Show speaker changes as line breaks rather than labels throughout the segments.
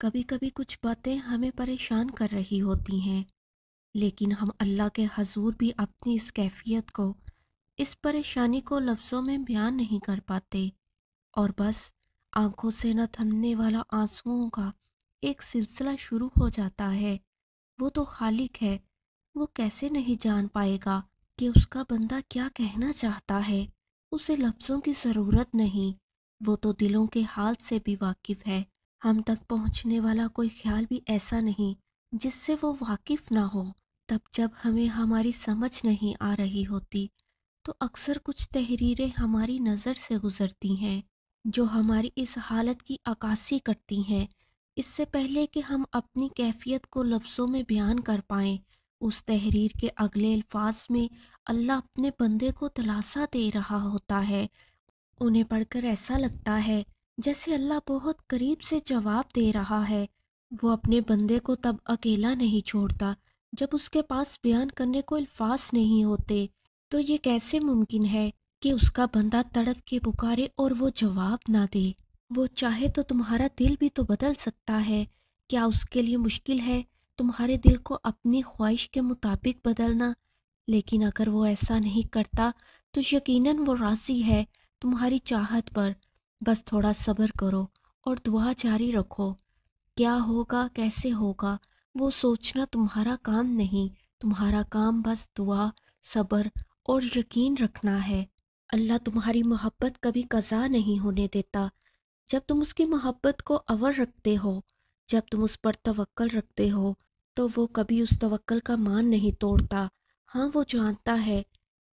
کبھی کبھی کچھ باتیں ہمیں پریشان کر رہی ہوتی ہیں، لیکن ہم اللہ کے حضور بھی اپنی اس کیفیت کو، اس پریشانی کو لفظوں میں بیان نہیں کر پاتے، اور بس آنکھوں سے نہ تھمنے والا آنسوؤں کا ایک سلسلہ شروع ہو جاتا ہے۔ وہ تو خالق ہے، وہ کیسے نہیں جان پائے گا کہ اس کا بندہ کیا کہنا چاہتا ہے؟ اسے لفظوں کی ضرورت نہیں، وہ تو دلوں کے حال سے بھی واقف ہے۔ ہم تک پہنچنے والا کوئی خیال بھی ایسا نہیں جس سے وہ واقف نہ ہو۔ تب جب ہمیں ہماری سمجھ نہیں آ رہی ہوتی تو اکثر کچھ تحریریں ہماری نظر سے گزرتی ہیں جو ہماری اس حالت کی عکاسی کرتی ہیں۔ اس سے پہلے کہ ہم اپنی کیفیت کو لفظوں میں بیان کر پائیں، اس تحریر کے اگلے الفاظ میں اللہ اپنے بندے کو دلاسا دے رہا ہوتا ہے۔ انہیں پڑھ کر ایسا لگتا ہے جیسے اللہ بہت قریب سے جواب دے رہا ہے۔ وہ اپنے بندے کو تب اکیلا نہیں چھوڑتا جب اس کے پاس بیان کرنے کو الفاظ نہیں ہوتے۔ تو یہ کیسے ممکن ہے کہ اس کا بندہ تڑپ کے پکارے اور وہ جواب نہ دے؟ وہ چاہے تو تمہارا دل بھی تو بدل سکتا ہے۔ کیا اس کے لیے مشکل ہے تمہارے دل کو اپنی خواہش کے مطابق بدلنا؟ لیکن اگر وہ ایسا نہیں کرتا تو یقیناً وہ راضی ہے تمہاری چاہت پر۔ بس تھوڑا صبر کرو اور دعا جاری رکھو۔ کیا ہوگا، کیسے ہوگا، وہ سوچنا تمہارا کام نہیں، تمہارا کام بس دعا، صبر اور یقین رکھنا ہے۔ اللہ تمہاری محبت کبھی قضا نہیں ہونے دیتا۔ جب تم اس کی محبت کو اول رکھتے ہو، جب تم اس پر توکل رکھتے ہو، تو وہ کبھی اس توکل کا مان نہیں توڑتا۔ ہاں، وہ جانتا ہے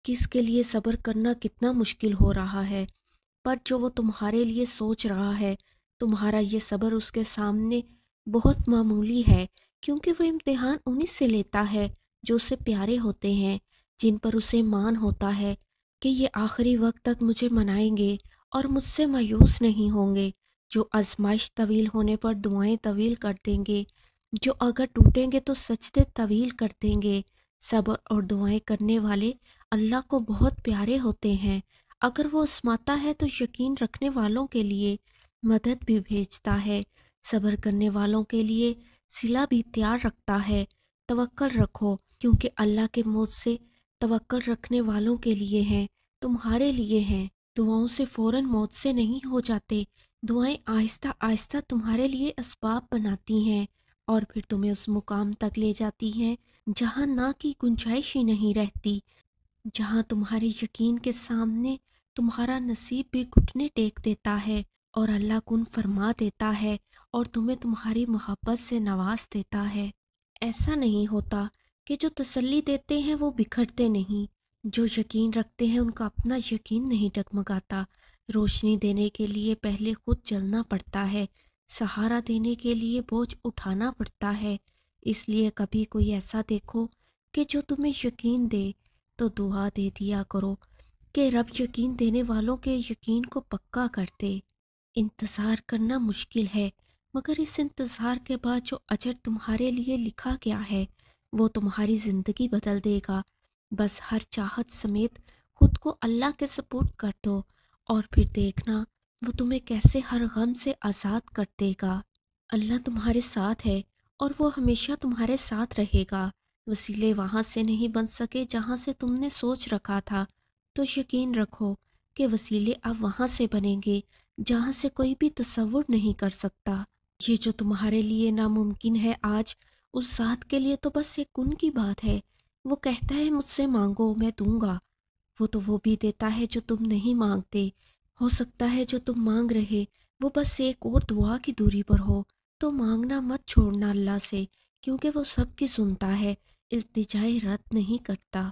کہ اس کے لیے صبر کرنا کتنا مشکل ہو رہا ہے، پر جو وہ تمہارے لیے سوچ رہا ہے، تمہارا یہ صبر اس کے سامنے بہت معمولی ہے، کیونکہ وہ امتحان انہی سے لیتا ہے جو اسے پیارے ہوتے ہیں، جن پر اسے مان ہوتا ہے کہ یہ آخری وقت تک مجھے منائیں گے اور مجھ سے مایوس نہیں ہوں گے، جو آزمائش طویل ہونے پر دعائیں طویل کر دیں گے، جو اگر ٹوٹیں گے تو سجدے طویل کر دیں گے۔ صبر اور دعائیں کرنے والے اللہ کو بہت پیارے ہوتے ہیں۔ اگر وہ آزماتا ہے تو یقین رکھنے والوں کے لیے مدد بھی بھیجتا ہے، صبر کرنے والوں کے لیے صلہ بھی تیار رکھتا ہے۔ توکل رکھو، کیونکہ اللہ کے معجزے توکل رکھنے والوں کے لیے ہیں، تمہارے لیے ہیں۔ دعاؤں سے فوراً معجزے نہیں ہو جاتے، دعائیں آہستہ آہستہ تمہارے لیے اسباب بناتی ہیں اور پھر تمہیں اس مقام تک لے جاتی ہیں جہاں نہ کی گنجائش ہی نہیں رہتی، جہاں تمہارے یقین کے سامنے تمہارا نصیب بھی گھٹنے ٹیک دیتا ہے اور اللہ کن فرما دیتا ہے اور تمہیں تمہاری محبت سے نواز دیتا ہے۔ ایسا نہیں ہوتا کہ جو تسلی دیتے ہیں وہ بکھرتے نہیں، جو یقین رکھتے ہیں ان کا اپنا یقین نہیں ڈگمگاتا۔ روشنی دینے کے لیے پہلے خود جلنا پڑتا ہے، سہارا دینے کے لیے بوجھ اٹھانا پڑتا ہے۔ اس لیے کبھی کوئی ایسا دیکھو کہ جو تمہیں یقین دے تو دعا دے دیا کرو کہ رب یقین دینے والوں کے یقین کو پکا کر دے۔ انتظار کرنا مشکل ہے، مگر اس انتظار کے بعد جو اجر تمہارے لیے لکھا گیا ہے وہ تمہاری زندگی بدل دے گا۔ بس ہر چاہت سمیت خود کو اللہ کے سپرد کر دو اور پھر دیکھنا وہ تمہیں کیسے ہر غم سے آزاد کر دے گا۔ اللہ تمہارے ساتھ ہے اور وہ ہمیشہ تمہارے ساتھ رہے گا۔ وسیلے وہاں سے نہیں بن سکے جہاں سے تم نے سوچ رکھا تھا، تو یقین رکھو کہ وسیلے اب وہاں سے بنیں گے جہاں سے کوئی بھی تصور نہیں کر سکتا۔ یہ جو تمہارے لیے ناممکن ہے آج، اس ذات کے لیے تو بس ایک کن کی بات ہے۔ وہ کہتا ہے مجھ سے مانگو میں دوں گا۔ وہ تو وہ بھی دیتا ہے جو تم نہیں مانگتے۔ ہو سکتا ہے جو تم مانگ رہے وہ بس ایک اور دعا کی دوری پر ہو، تو مانگنا مت چھوڑنا اللہ سے، کیونکہ وہ سب کی سنتا ہے، التجائے رد نہیں کرتا۔